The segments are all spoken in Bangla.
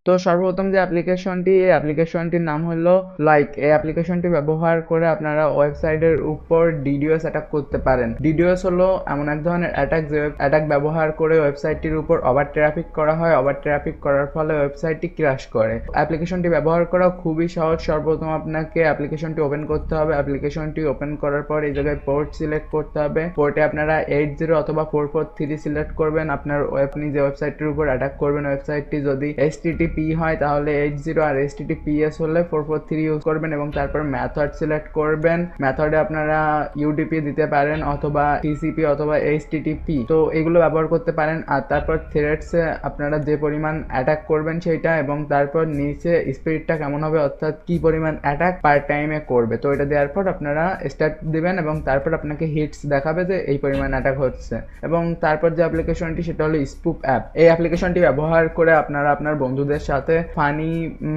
তো সর্বপ্রথম যে অ্যাপ্লিকেশনটি, এই অ্যাপ্লিকেশনটির নাম হলো লাইক। এই অ্যাপ্লিকেশনটি ব্যবহার করে আপনারা ওয়েবসাইটের উপর ডিডিওস অ্যাটাক করতে পারেন। ডিডিওস হলো এমন এক ধরনের অ্যাটাক যে অ্যাটাক ব্যবহার করে ওয়েবসাইটটির উপর ওভার ট্রাফিক করা হয়। ওভার ট্রাফিক করার ফলে ওয়েবসাইটটি ক্র্যাশ করে। অ্যাপ্লিকেশনটি ব্যবহার করা খুবই সহজ। সর্বপ্রথম আপনাকে অ্যাপ্লিকেশনটি ওপেন করতে হবে। অ্যাপ্লিকেশনটি ওপেন করার পর এই জায়গায় পোর্ট সিলেক্ট করতে হবে। পোর্টে আপনারা 80 অথবা 443 সিলেক্ট করবেন। আপনি যে ওয়েবসাইটটির উপর অ্যাটাক করবেন ওয়েবসাইটটি যদি HTTP হয় তাহলে 80 আর HTTPS হলে 443 ইউজ করবেন এবং তারপর মেথড সিলেক্ট করবেন। মেথডে আপনারা UDP দিতে পারেন অথবা TCP অথবা HTTP, তো এগুলো ব্যবহার করতে পারেন। আর তারপর থ্রেডসে আপনারা যে পরিমাণ অ্যাটাক করবেন সেইটা এবং তারপর নিচে স্পিডটা কেমন হবে অর্থাৎ কি পরিমাণ অ্যাটাক পার টাইমে করবে, তো এটা দেওয়ার পর আপনারা স্টার্ট দিবেন এবং তারপর আপনাকে হিটস দেখাবে যে এই পরিমাণ অ্যাটাক হচ্ছে। এবং তারপর যে অ্যাপ্লিকেশনটি সেটা হলো স্পুপ অ্যাপ। এই অ্যাপ্লিকেশনটি ব্যবহার করে আপনারা আপনার বন্ধুদের সাথে ফানি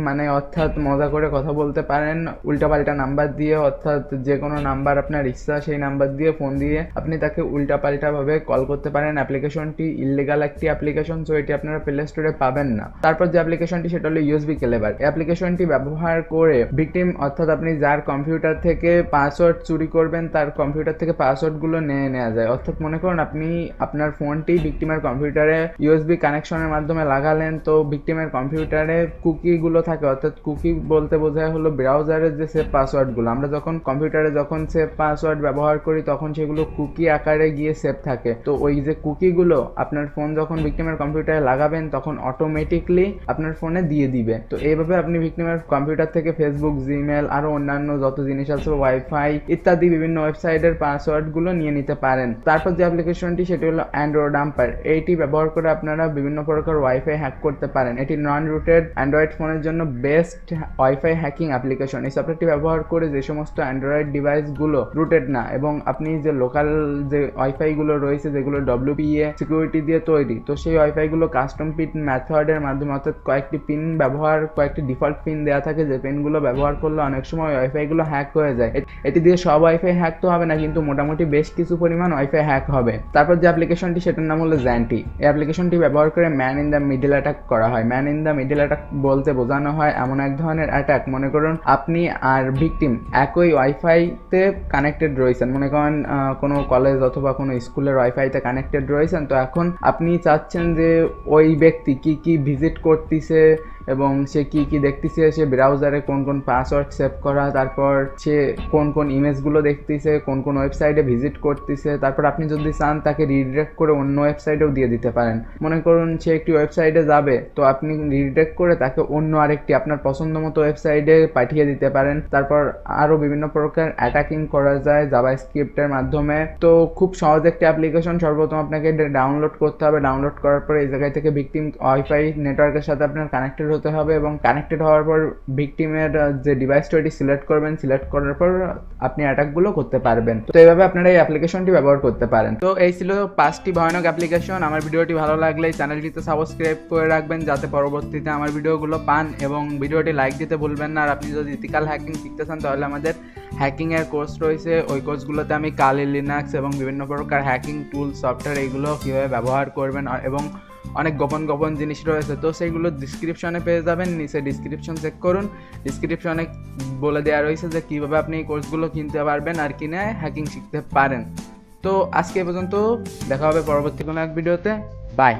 মানে অর্থাৎ মজা করে কথা বলতে পারেন উল্টাপাল্টা নাম্বার দিয়ে, অর্থাৎ যে কোনো নাম্বার আপনার ইচ্ছা সেই নাম্বার দিয়ে ফোন দিয়ে আপনি তাকে উল্টাপাল্টা ভাবে কল করতে পারেন। অ্যাপ্লিকেশনটি ইললিগাল একটি অ্যাপ্লিকেশন, সো এটি আপনারা প্লে স্টোরে পাবেন না। তারপর যে অ্যাপ্লিকেশনটি সেটা হলো USB ক্লেভার। এই অ্যাপ্লিকেশনটি ব্যবহার করে ভিকটিম অর্থাৎ আপনি যার কম্পিউটার থেকে পাসওয়ার্ড চুরি করবেন তার কম্পিউটার থেকে পাসওয়ার্ডগুলো নিয়ে নেওয়া যায়। অর্থাৎ মনে করুন আপনি আপনার ফোনটি ভিকটিমের কম্পিউটারে USB কানেকশনের মাধ্যমে লাগালেন, তো ভিকটিমের কম্পিউটারে কুকিগুলো থাকে, অর্থাৎ কুকি বলতে বোঝায় হলো ব্রাউজারের যে সেভ পাসওয়ার্ডগুলো। আমরা যখন কম্পিউটারে সেভ পাসওয়ার্ড ব্যবহার করি তখন সেগুলো কুকি আকারে গিয়ে সেভ থাকে। তো ওই যে কুকিগুলো আপনার ফোন যখন ভিকটিমের কম্পিউটারে লাগাবেন তখন অটোমেটিকলি আপনার ফোনে দিয়ে দিবে। তো এইভাবে আপনি ভিকটিমের কম্পিউটার থেকে ফেসবুক, জিমেল আরো অন্যান্য যত জিনিস আছে ওয়াইফাই ইত্যাদি বিভিন্ন ওয়েবসাইটের পাসওয়ার্ডগুলো নিয়ে নিতে পারেন। তারপর যে অ্যাপ্লিকেশনটি সেটি হলো অ্যান্ড্রয়েড ডাম্পার। এইটি ব্যবহার করে আপনারা বিভিন্ন প্রকার ওয়াইফাই হ্যাক করতে পারেন। এটি নন রুটেড অ্যান্ড্রয়েড ফোনের জন্য বেস্ট ওয়াইফাই হ্যাকিং অ্যাপ্লিকেশন। এই সফটওয়্যারটি ব্যবহার করে যে সমস্ত অ্যান্ড্রয়েড ডিভাইসগুলো রুটেড না এবং আপনি যে লোকাল যে ওয়াইফাইগুলো রয়েছে যেগুলো WPA সিকিউরিটি দিয়ে তৈরি, তো সেই ওয়াইফাইগুলো কাস্টম পিন মেথডের মাধ্যমে অর্থাৎ কয়েকটি ডিফল্ট পিন দেওয়া থাকে যে পিনগুলো ব্যবহার করলে অনেক সময় ওয়াইফাইগুলো হ্যাক হয়ে যায়। এটি দিয়ে সব ওয়াইফাই হ্যাক তো হবে না, কিন্তু মোটামুটি বেশ কিছু পরিমাণ ওয়াইফাই হ্যাক হবে। তারপর যে অ্যাপ্লিকেশনটি সেটার নাম হলো জ্যান্টি। এই অ্যাপ্লিকেশনটি ব্যবহার করে man in the middle attack করা হয়। Man in the middle attack বলতে বোঝানো হয় এমন এক ধরনের অ্যাটাক, মনে করুন আপনি আর ভিকটিম একই ওয়াইফাইতে কানেক্টেড রয়েছেন, মনে করেন কোনো কলেজ অথবা কোনো স্কুলের ওয়াইফাইতে কানেক্টেড রয়েছেন। তো এখন আপনি চাচ্ছেন যে ওই ব্যক্তি কি কি ভিজিট করতেছে এবং সে কি কি দেখতেছে, সে ব্রাউজারে কোন কোন পাসওয়ার্ড সেভ করা, তারপর সে কোন কোন ইমেজগুলো দেখতেছে, কোন কোন ওয়েবসাইটে ভিজিট করতেছে। তারপর আপনি যদি চান তাকে রিডিরেক্ট করে অন্য ওয়েবসাইটেও দিয়ে দিতে পারেন। মনে করুন সে একটি ওয়েবসাইটে যাবে, তো আপনি রিডিরেক্ট করে তাকে অন্য আরেকটি আপনার পছন্দ মতো ওয়েবসাইটে পাঠিয়ে দিতে পারেন। তারপর আরও বিভিন্ন প্রকার অ্যাটাকিং করা যায় জাভাস্ক্রিপ্টের মাধ্যমে। তো খুব সহজ একটি অ্যাপ্লিকেশন। সর্বপ্রথম আপনাকে ডাউনলোড করতে হবে। ডাউনলোড করার পর এই জায়গায় থেকে ভিকটিম ওয়াইফাই নেটওয়ার্কের সাথে আপনার কানেক্টেড হতে হবে এবং কানেক্টেড হওয়ার পর ভিকটিমের যে ডিভাইসটা এটি সিলেক্ট করবেন। সিলেক্ট করার পর আপনি অ্যাটাকগুলো করতে পারবেন। তো এইভাবে আপনারা এই অ্যাপ্লিকেশনটি ব্যবহার করতে পারেন। তো এই ছিল 5টি ভয়ানক অ্যাপ্লিকেশন। আমার ভিডিওটি ভালো লাগলে চ্যানেলটিতে সাবস্ক্রাইব করে রাখবেন যাতে পরবর্তীতে আমার ভিডিওগুলো পান এবং ভিডিওটি লাইক দিতে ভুলবেন না। আর আপনি যদি ইথিক্যাল হ্যাকিং শিখতে চান তাহলে আমাদের হ্যাকিংয়ের কোর্স রয়েছে। ওই কোর্সগুলোতে আমি কালি লিনাক্স এবং বিভিন্ন প্রকার হ্যাকিং টুল সফটওয়্যার এইগুলো কীভাবে ব্যবহার করবেন এবং অনেক গোপন জিনিস রয়েছে, তো সেইগুলো ডিসক্রিপশনে পেয়ে যাবেন। নিচে ডিসক্রিপশন চেক করুন, ডিসক্রিপশনে বলে দেওয়া রয়েছে যে কীভাবে আপনি এই কোর্সগুলো কিনতে পারবেন আর কিনে হ্যাকিং শিখতে পারেন। তো আজকে এ পর্যন্ত, দেখা হবে পরবর্তী কোনো এক ভিডিওতে। বাই।